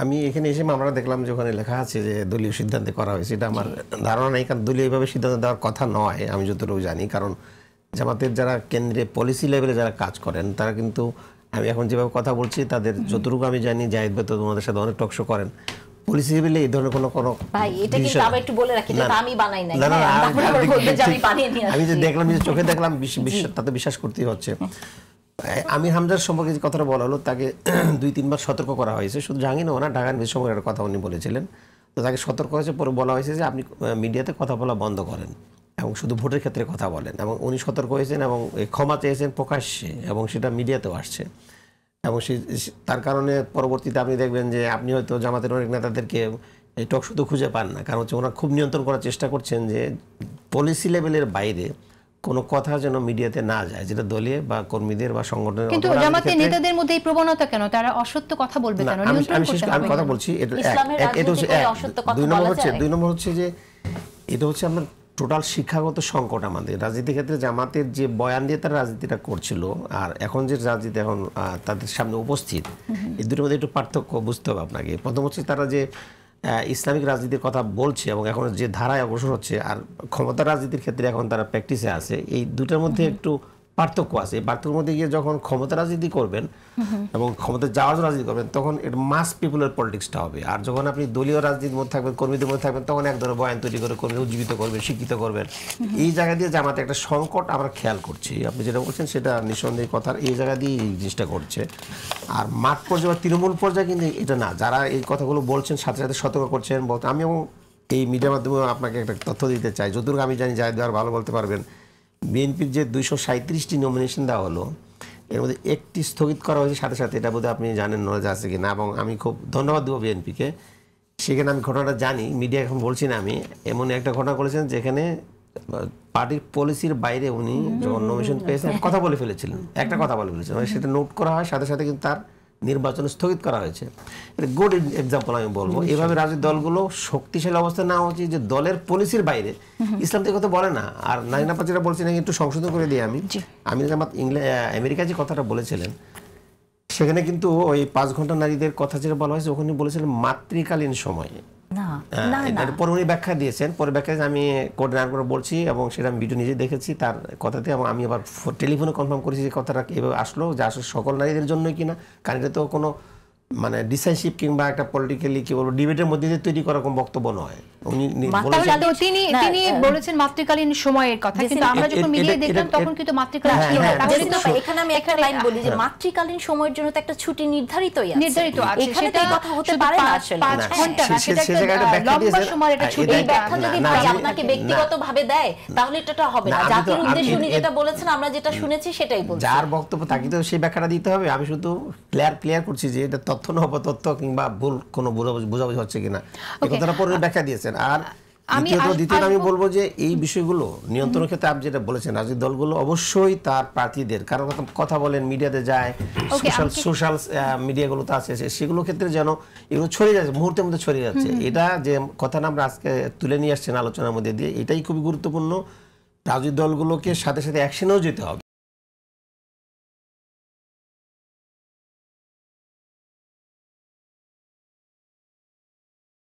আমি এখানে এসে আমরা দেখলাম যে ওখানে লেখা আছে যে দলীয় সিদ্ধান্তে করা হয়েছে, এটা আমার ধারণা নেই, কারণ দলীয় এইভাবে সিদ্ধান্ত দেওয়ার কথা নয় আমি যতটুকু জানি। কারণ জামাতের যারা কেন্দ্রে পলিসি লেভেলে যারা কাজ করেন তারা কিন্তু, আমি এখন যেভাবে কথা বলছি তাদের যতটুকু আমি জানি, জাহিদ ভাই তো তোমাদের সাথে অনেক টকশো করেন, পলিসি লেভেলে এই ধরনের কোনো ভাই এটা কিন্তু আবার একটু বলে রাখি, এটা আমি বানাই নাই, আমি যে দেখলাম, যে চোখে দেখলাম, তাতে বিশ্বাস করতেই হচ্ছে। আমির হামজার সম্পর্কে যে কথাটা বলা হলো, তাকে 2-3 বার সতর্ক করা হয়েছে, শুধু জাহাঙ্গীরনগর না, ঢাকা ইউনিভার্সিটির সম্পর্কে একটা কথা উনি বলেছিলেন। তো তাকে সতর্ক হয়েছে, পরে বলা হয়েছে যে আপনি মিডিয়াতে কথা বলা বন্ধ করেন এবং শুধু ভোটের ক্ষেত্রে কথা বলেন, এবং উনি সতর্ক হয়েছেন এবং ক্ষমা চেয়েছেন প্রকাশ্যে, এবং সেটা মিডিয়াতেও আসছে। এবং তার কারণে পরবর্তীতে আপনি দেখবেন যে আপনি হয়তো জামাতের অনেক নেতাদেরকে এই টক শুধু খুঁজে পান না, কারণ হচ্ছে ওনারা খুব নিয়ন্ত্রণ করার চেষ্টা করছেন যে পলিসি লেভেলের বাইরে কোনো কথা যেন মিডিয়াতে না যায়, যেটা দলীয় বা কর্মীদের বা সংগঠনের। কিন্তু জামাতের নেতাদের মধ্যে এই প্রবণতা কেন? তারা অসত্য কথা বলবে কেন? আমি কথা বলছি, এটা হচ্ছে 2 নম্বর হচ্ছে যে এটা হচ্ছে আপনার টোটাল শিক্ষাগত সংকট আমাদের রাজনীতির ক্ষেত্রে। জামাতের যে বয়ান দিয়ে তারা রাজনীতিটা করছিল আর এখন যে রাজনীতি এখন তাদের সামনে উপস্থিত, এই দুটোর মধ্যে একটু পার্থক্য বুঝতে হবে আপনাকে। প্রথম হচ্ছে তারা যে ইসলামিক রাজনীতির কথা বলছে এবং এখন যে ধারায় অগ্রসর হচ্ছে, আর ক্ষমতা রাজনীতির ক্ষেত্রে এখন তারা প্র্যাকটিসে আছে, এই দুটার মধ্যে একটু পার্থক্য আছে। এই পার্থক্যের মধ্যে গিয়ে যখন ক্ষমতা রাজনীতি করবেন এবং ক্ষমতা যাওয়ার জন্য রাজনীতি করবেন, তখন এটা মাস পিপুলের পলিটিক্সটা হবে। আর যখন আপনি দলীয় রাজনীতির মধ্যে থাকবেন, কর্মীদের মধ্যে থাকবেন, তখন এক ধরনের বয়ান তৈরি করে কর্মী উজ্জীবিত করবেন, শিক্ষিত করবেন। এই জায়গা দিয়ে জামাতে একটা সংকট আমরা খেয়াল করছি। আপনি যেটা বলছেন সেটা নিঃসন্দেহে কথার, এই জায়গা দিয়ে এই জিনিসটা করছে। আর মাঠ পর্যায়ে বা তৃণমূল পর্যায়ে কিন্তু এটা না, যারা এই কথাগুলো বলছেন সাথে সাথে সতর্ক করছেন বলতে। আমি এবং এই মিডিয়ার মাধ্যমে আপনাকে একটা তথ্য দিতে চাই, যতটুকু আমি জানি জাহিদ ভাই ভালো বলতে পারবেন। বিএনপির যে 237টি নমিনেশন দেওয়া হলো, এর মধ্যে একটি স্থগিত করা হয়েছে সাথে সাথে, এটা বোধহয় আপনি জানেন নলেজ আছে কিনা, এবং আমি খুব ধন্যবাদ দেবো বিএনপিকে। সেখানে আমি ঘটনাটা জানি, মিডিয়া এখন বলছি না, আমি এমন একটা ঘটনা করেছেন যেখানে পার্টির পলিসির বাইরে উনি যখন নমিনেশন পেয়েছেন কথা বলে ফেলেছিলেন, একটা কথা বলে ফেলেছিলেন, সেটা নোট করা হয়, সাথে সাথে কিন্তু তার নির্বাচন স্থগিত করা হয়েছে। এটা গুড এক্সাম্পল আমি বলবো। এভাবে রাজনৈতিক দলগুলো শক্তিশালী অবস্থা নেওয়া উচিত, যে দলের পলিসির বাইরে ইসলাম থেকে কথা বলে না। আর নাইনা আপা যেটা বলছেন একটু সংশোধন করে দিই আমি জামাত আমেরিকা যে কথাটা বলেছিলেন, সেখানে কিন্তু ওই 5 ঘন্টা নারীদের কথা যেটা বলা হয়েছে, ওখানে বলেছিলেন মাতৃকালীন সময়ে। পরে উনি ব্যাখ্যা দিয়েছেন, পরে ব্যাখ্যা আমি কোর্ডিনেটর করে বলছি, এবং সেটা আমি ভিডিও নিজে দেখেছি তার কথাতে, এবং আমি আবার টেলিফোনে কনফার্ম করেছি যে কথাটা এভাবে আসলো, যে আসলে সকল নারীদের জন্যই কিনা, কারণ এটা তো কোনো মানে ডিসাইসিভ কিংবা একটা পলিটিক্যালি কি বলবো ডিবেটের মধ্যে দিয়ে তৈরি করা কোনো বক্তব্য নয়। উনি তিনি বলেছেন মাতৃকালীন সময়ের কথা, কিন্তু আমরা যখন মিলিয়ে দেখলাম তখন কিন্তু মাতৃকালীন ছিল না। এখানে আমি একটা লাইন বলি যে মাতৃকালীন সময়ের জন্য তো একটা ছুটি নির্ধারিতই আছে, নির্ধারিত আছে, এখানে তো কথা হতে পারে না আসলে 5 ঘন্টা না, সেটা একটা লম্বা সময়ের একটা ছুটি। এই ব্যাখ্যা যদি ভাই আপনাকে ব্যক্তিগতভাবে দেয় তাহলে এটা হবে না। জাতির উদ্দেশ্যে উনি যেটা বলেছেন, আমরা যেটা শুনেছি সেটাই বলছি। যার বক্তব্য তাকে তো সেই ব্যাখ্যাটা দিতে হবে। আমি শুধু ক্লিয়ার করছি যে এটা তথ্য না অপতথ্য কিংবা ভুল কোনো বোঝাবুঝি হচ্ছে কিনা, এই কথাটা পরে ব্যাখ্যা দিয়েছেন। আর দ্বিতীয়ত আমি বলবো যে এই বিষয়গুলো নিয়ন্ত্রণের ক্ষেত্রে আপনি যেটা বলেছেন, রাজনৈতিক দলগুলো অবশ্যই তার প্রার্থীদের কারণ কথা বলেন, মিডিয়াতে যায়, সোশ্যাল মিডিয়াগুলোতে আছে, সেগুলো ক্ষেত্রে যেন এগুলো ছড়িয়ে যাচ্ছে, মুহূর্তের মধ্যে ছড়িয়ে যাচ্ছে। এটা যে কথাটা আমরা আজকে তুলে নিয়ে আসছেন আলোচনার মধ্যে দিয়ে, এটাই খুবই গুরুত্বপূর্ণ। রাজনৈতিক দলগুলোকে সাথে সাথে অ্যাকশনেও যেতে হবে।